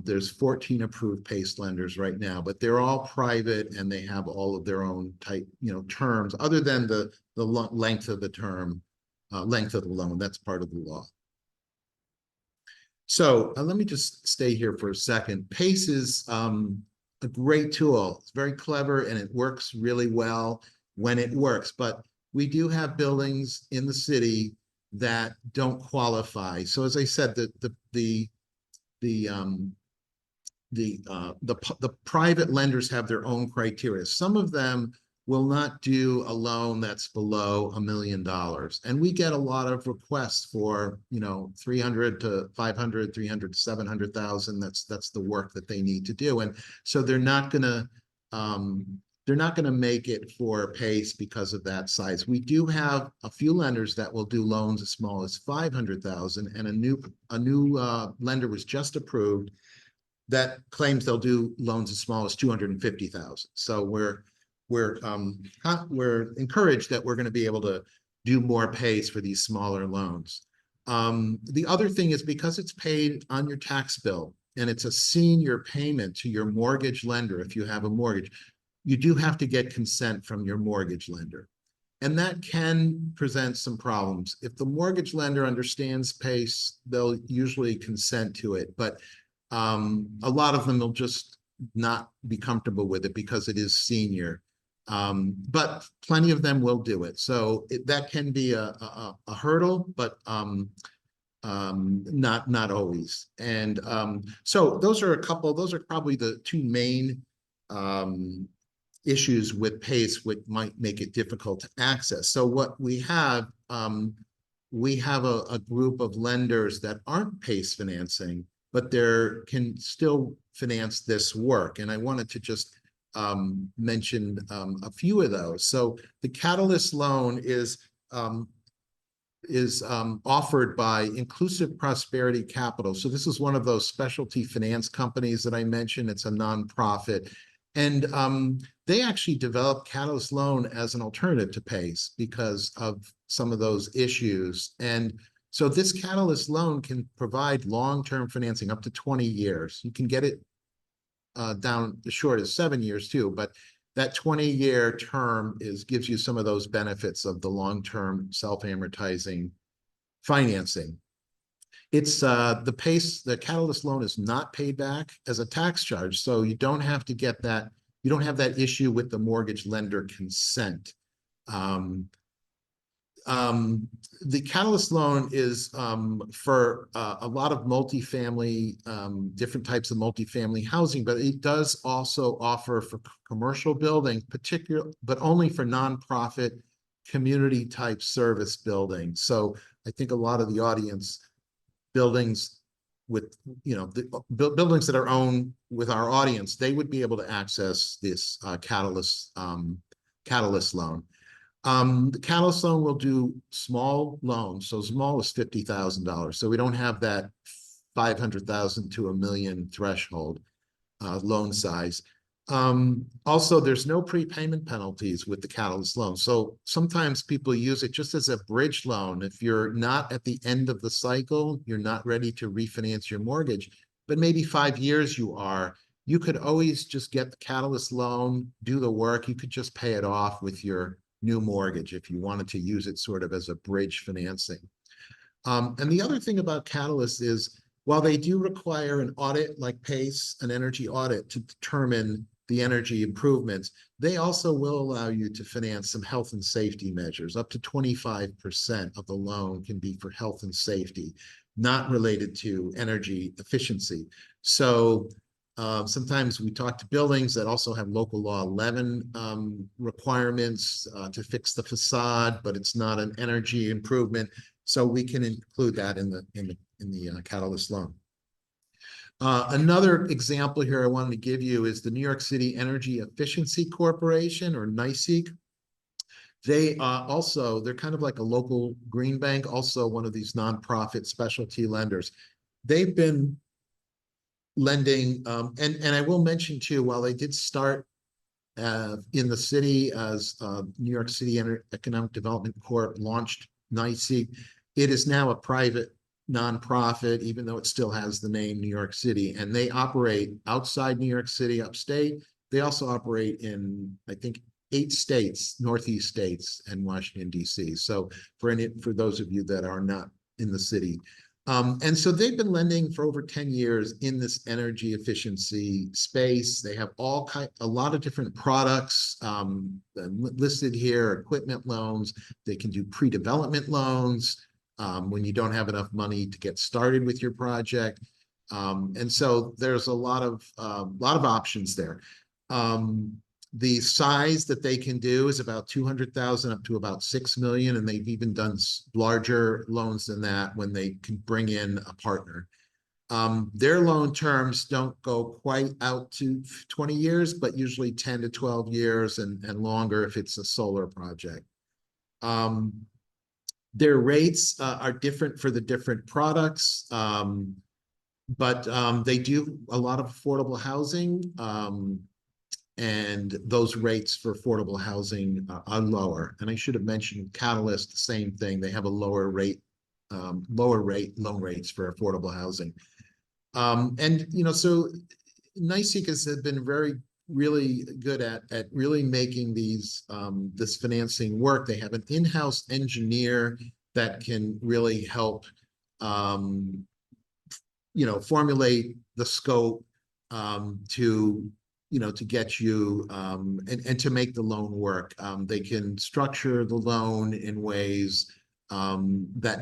Speaker 3: There's 14 approved PACE lenders right now, but they're all private and they have all of their own type, terms, other than the length of the term, length of the loan. That's part of the law. So let me just stay here for a second. PACE is a great tool. It's very clever and it works really well when it works. But we do have buildings in the city that don't qualify. So as I said, the private lenders have their own criteria. Some of them will not do a loan that's below $1 million. And we get a lot of requests for, 300 to 500, 300 to 700,000. That's the work that they need to do. And so they're not gonna make it for PACE because of that size. We do have a few lenders that will do loans as small as 500,000, and a new lender was just approved that claims they'll do loans as small as 250,000. So we're encouraged that we're going to be able to do more PACE for these smaller loans. The other thing is, because it's paid on your tax bill and it's a senior payment to your mortgage lender, if you have a mortgage, you do have to get consent from your mortgage lender. And that can present some problems. If the mortgage lender understands PACE, they'll usually consent to it. But a lot of them will just not be comfortable with it because it is senior. But plenty of them will do it. So that can be a hurdle, but not always. And so those are probably the two main issues with PACE, which might make it difficult to access. So what we have a group of lenders that aren't PACE financing, but they can still finance this work. And I wanted to just mention a few of those. So the Catalyst loan is offered by Inclusive Prosperity Capital. So this is one of those specialty finance companies that I mentioned. It's a nonprofit. And they actually developed Catalyst loan as an alternative to PACE because of some of those issues. And so this Catalyst loan can provide long-term financing up to 20 years. You can get it down as short as 7 years too, but that 20-year term gives you some of those benefits of the long-term self-amortizing financing. It's the Catalyst loan is not paid back as a tax charge, so you don't have to get that. You don't have that issue with the mortgage lender consent. The Catalyst loan is for a lot of multifamily, different types of multifamily housing, but it does also offer for commercial buildings, but only for nonprofit community type service buildings. So I think a lot of the audience, buildings with, buildings that are owned with our audience, they would be able to access this Catalyst loan. The Catalyst loan will do small loans, so small is $50,000. So we don't have that 500,000 to $1 million threshold loan size. Also, there's no prepayment penalties with the Catalyst loan. So sometimes people use it just as a bridge loan. If you're not at the end of the cycle, you're not ready to refinance your mortgage, but maybe 5 years you are, you could always just get the Catalyst loan, do the work. You could just pay it off with your new mortgage if you wanted to use it sort of as a bridge financing. And the other thing about Catalyst is, while they do require an audit like PACE, an energy audit to determine the energy improvements, they also will allow you to finance some health and safety measures. Up to 25% of the loan can be for health and safety, not related to energy efficiency. So sometimes we talk to buildings that also have local law 11 requirements to fix the facade, but it's not an energy improvement. So we can include that in the Catalyst loan. Another example here I wanted to give you is the New York City Energy Efficiency Corporation, or NYSEG. They also, they're kind of like a local green bank, also one of these nonprofit specialty lenders. They've been lending, and I will mention too, while they did start in the city as New York City Economic Development Corp launched NYSEG, it is now a private nonprofit, even though it still has the name New York City, and they operate outside New York City, upstate. They also operate in, I think, 8 states, Northeast states, and Washington, D.C. So for those of you that are not in the city. And so they've been lending for over 10 years in this energy efficiency space. They have a lot of different products listed here, equipment loans. They can do pre-development loans when you don't have enough money to get started with your project. And so there's a lot of options there. The size that they can do is about 200,000 up to about 6 million, and they've even done larger loans than that when they can bring in a partner. Their loan terms don't go quite out to 20 years, but usually 10 to 12 years and longer if it's a solar project. Their rates are different for the different products, but they do a lot of affordable housing. And those rates for affordable housing are lower. And I should have mentioned Catalyst, the same thing. They have a lower rate loan rates for affordable housing. And, you know, so NYSEG has been really good at really making these this financing work. They have an in-house engineer that can really help, you know, formulate the scope to get you and to make the loan work. They can structure the loan in ways that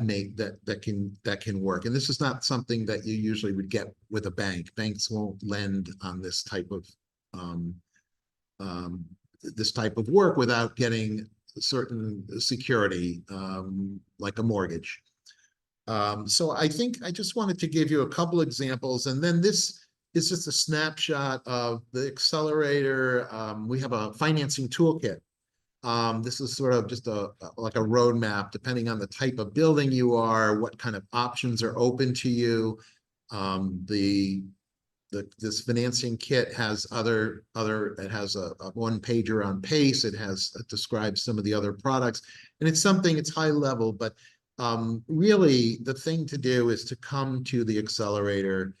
Speaker 3: can work. And this is not something that you usually would get with a bank. Banks won't lend on this type of work without getting certain security, like a mortgage. So I think I just wanted to give you a couple examples, and then this is just a snapshot of the accelerator. We have a financing toolkit. This is sort of just like a roadmap, depending on the type of building you are, what kind of options are open to you. This financing kit has it has a one pager on PACE. It describes some of the other products, and it's high level, but really the thing to do is to come to the accelerator.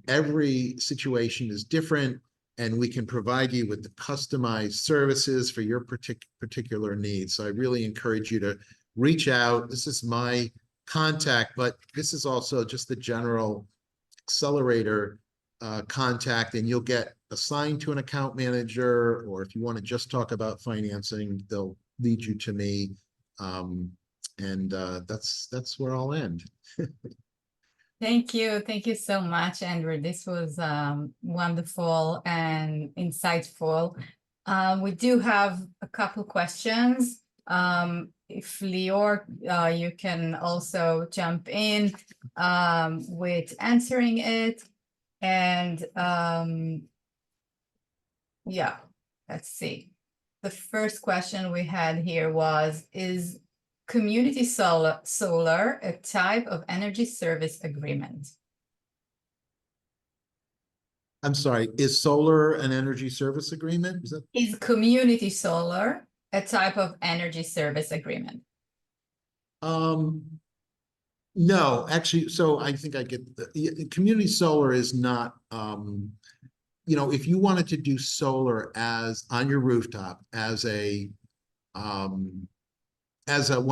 Speaker 3: Every situation is different, and we can provide you with the customized services for your particular needs. So I really encourage you to reach out. This is my contact, but this is also just the general accelerator contact, and you'll get assigned to an account manager, or if you want to just talk about financing, they'll lead you to me. And that's where I'll end.
Speaker 1: Thank you. Thank you so much, Andrew. This was wonderful and insightful. We do have a couple questions. If Lior, you can also jump in with answering it. And yeah, let's see. the first question we had here was, is community solar a type of energy service agreement?
Speaker 3: I'm sorry, is solar an energy service agreement? Is that?
Speaker 1: Is community solar a type of energy service agreement?
Speaker 3: No, actually, so I think I get, community solar is not, you know, if you wanted to do solar as, on your rooftop, as one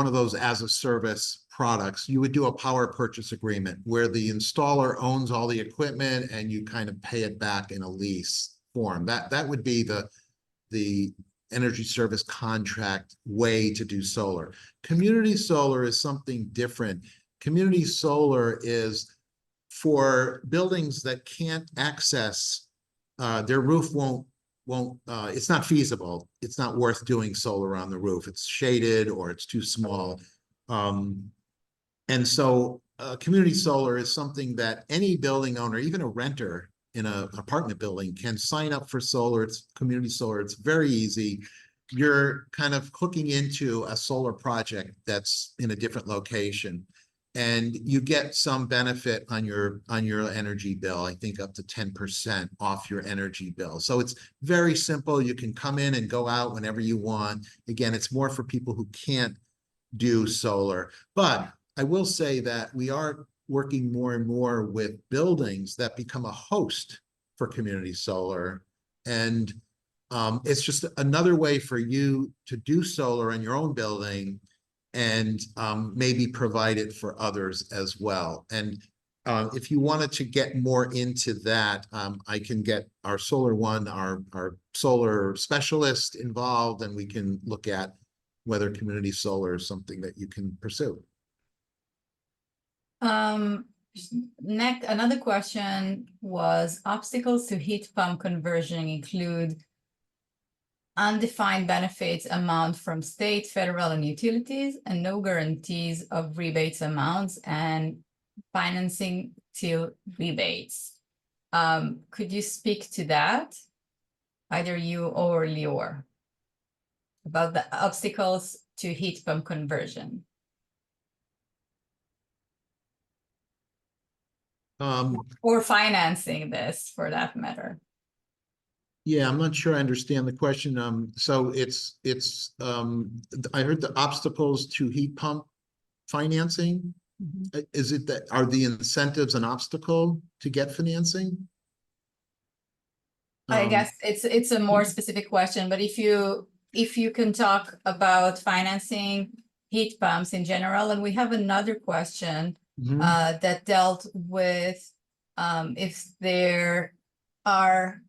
Speaker 3: of those as a service products, you would do a power purchase agreement where the installer owns all the equipment and you kind of pay it back in a lease form. That would be the energy service contract way to do solar. Community solar is something different. Community solar is for buildings that can't access, their roof won't, it's not feasible. It's not worth doing solar on the roof. It's shaded or it's too small. And so community solar is something that any building owner, even a renter in an apartment building, can sign up for solar. It's community solar. It's very easy. You're kind of hooking into a solar project that's in a different location. And you get some benefit on your energy bill, I think up to 10% off your energy bill. So it's very simple. You can come in and go out whenever you want. Again, it's more for people who can't do solar. But I will say that we are working more and more with buildings that become a host for community solar. And it's just another way for you to do solar in your own building and maybe provide it for others as well. And if you wanted to get more into that, I can get our Solar One, our solar specialist involved, and we can look at whether community solar is something that you can pursue.
Speaker 1: Next, another question was, obstacles to heat pump conversion include undefined benefits amount from state, federal, and utilities, and no guarantees of rebates amounts and financing till rebates. Could you speak to that? Either you or Lior, about the obstacles to heat pump conversion. Or financing this, for that matter.
Speaker 3: Yeah, I'm not sure I understand the question. So it's I heard the obstacles to heat pump financing. Is it that, are the incentives an obstacle to get financing?
Speaker 1: I guess it's a more specific question, but if you can talk about financing heat pumps in general, and we have another question that dealt with if there are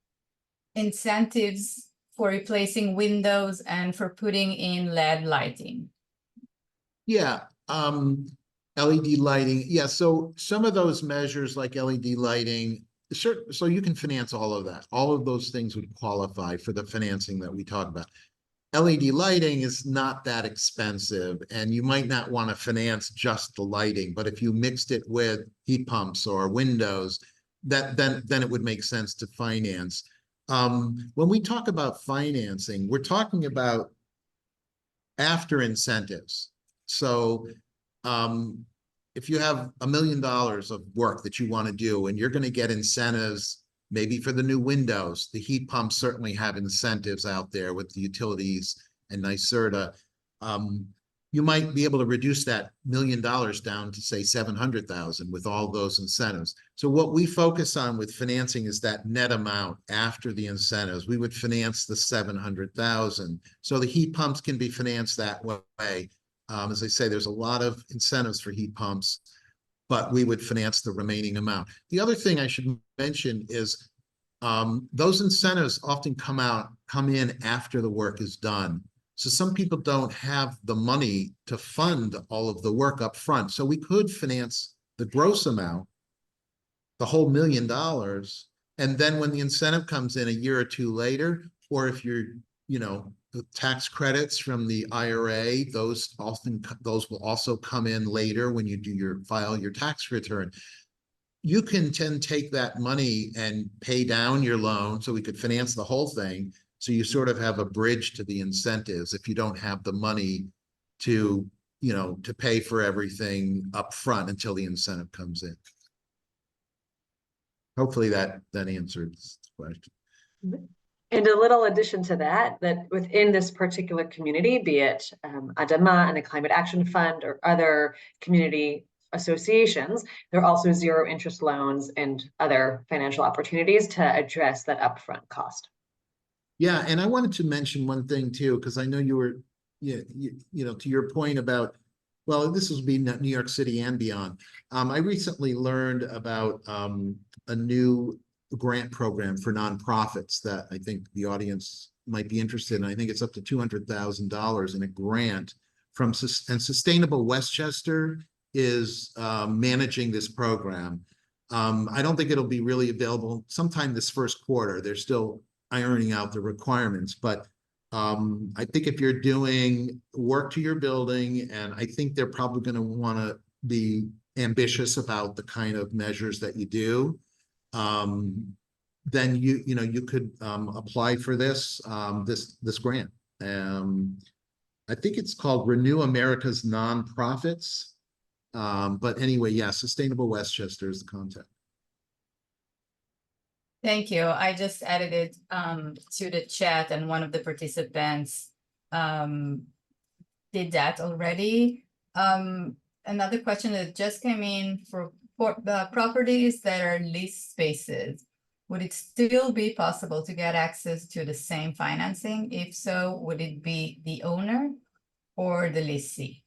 Speaker 1: incentives for replacing windows and for putting in LED lighting.
Speaker 3: Yeah, LED lighting. Yeah, so some of those measures like LED lighting, so you can finance all of that. All of those things would qualify for the financing that we talk about. LED lighting is not that expensive, and you might not want to finance just the lighting, but if you mixed it with heat pumps or windows, then it would make sense to finance. When we talk about financing, we're talking about after incentives. So if you have $1 million of work that you want to do and you're going to get incentives, maybe for the new windows, the heat pumps certainly have incentives out there with the utilities and NYSERDA. You might be able to reduce that $1 million down to say 700,000 with all those incentives. So what we focus on with financing is that net amount after the incentives. We would finance the 700,000. So the heat pumps can be financed that way. As I say, there's a lot of incentives for heat pumps, but we would finance the remaining amount. The other thing I should mention is those incentives often come in after the work is done. So some people don't have the money to fund all of the work up front. So we could finance the gross amount, the whole $1 million. And then when the incentive comes in a year or two later, or if you're, the tax credits from the IRA, those will also come in later when you file your tax return. You can then take that money and pay down your loan, so we could finance the whole thing. So you sort of have a bridge to the incentives if you don't have the money to, you know, to pay for everything up front until the incentive comes in. Hopefully that answers the question.
Speaker 2: And a little addition to that, that within this particular community, be it Adama and the Climate Action Fund or other community associations, there are also zero interest loans and other financial opportunities to address that upfront cost.
Speaker 3: Yeah, and I wanted to mention one thing too, because I know you were, you know, to your point about, well, this will be New York City and beyond. I recently learned about a new grant program for nonprofits that I think the audience might be interested in. I think it's up to $200,000 in a grant from, and Sustainable Westchester is managing this program. I don't think it'll be really available sometime this first quarter. They're still ironing out the requirements, but I think if you're doing work to your building, and I think they're probably going to want to be ambitious about the kind of measures that you do, then you know you could apply for this this grant. I think it's called Renew America's Nonprofits. But anyway, yeah, Sustainable Westchester is the contact.
Speaker 1: Thank you. I just added it to the chat, and one of the participants did that already. Another question that just came in for the properties that are leased spaces. Would it still be possible to get access to the same financing? If so, would it be the owner or the lessee?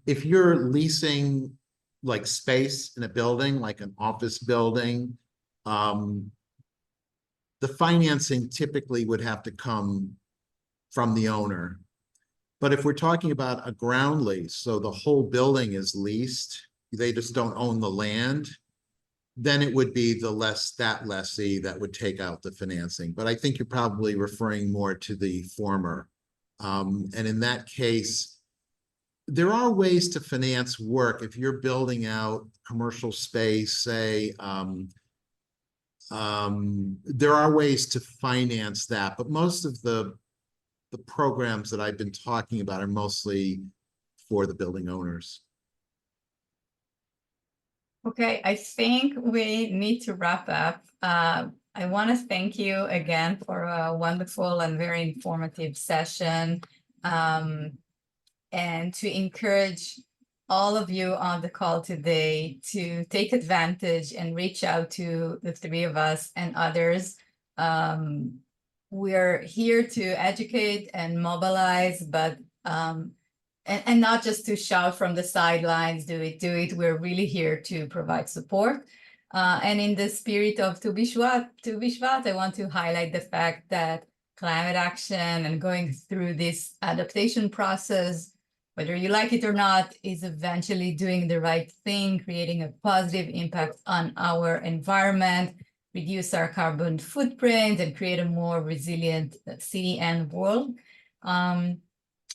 Speaker 3: If you're leasing like space in a building, like an office building, the financing typically would have to come from the owner. But if we're talking about a ground lease, so the whole building is leased, they just don't own the land, then it would be the lessee that would take out the financing. But I think you're probably referring more to the former. And in that case, there are ways to finance work if you're building out commercial space, say, there are ways to finance that, but most of the programs that I've been talking about are mostly for the building owners.
Speaker 1: Okay, I think we need to wrap up. I want to thank you again for a wonderful and very informative session, and to encourage all of you on the call today to take advantage and reach out to the three of us and others. We're here to educate and mobilize, but and not just to shout from the sidelines, do it. We're really here to provide support. And in the spirit of Tu Bishvat, I want to highlight the fact that climate action and going through this adaptation process, whether you like it or not, is eventually doing the right thing, creating a positive impact on our environment, reduce our carbon footprint, and create a more resilient city and world.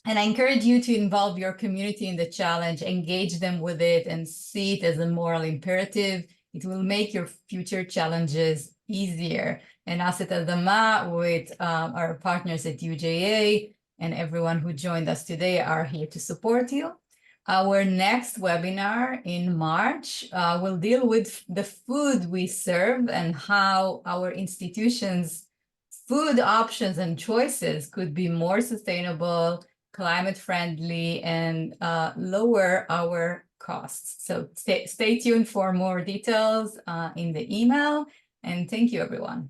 Speaker 1: And I encourage you to involve your community in the challenge, engage them with it, and see it as a moral imperative. It will make your future challenges easier. And Asset Adama, with our partners at UJA and everyone who joined us today, are here to support you. Our next webinar in March will deal with the food we serve and how our institutions' food options and choices could be more sustainable, climate friendly, and lower our costs. So stay tuned for more details in the email, and thank you, everyone.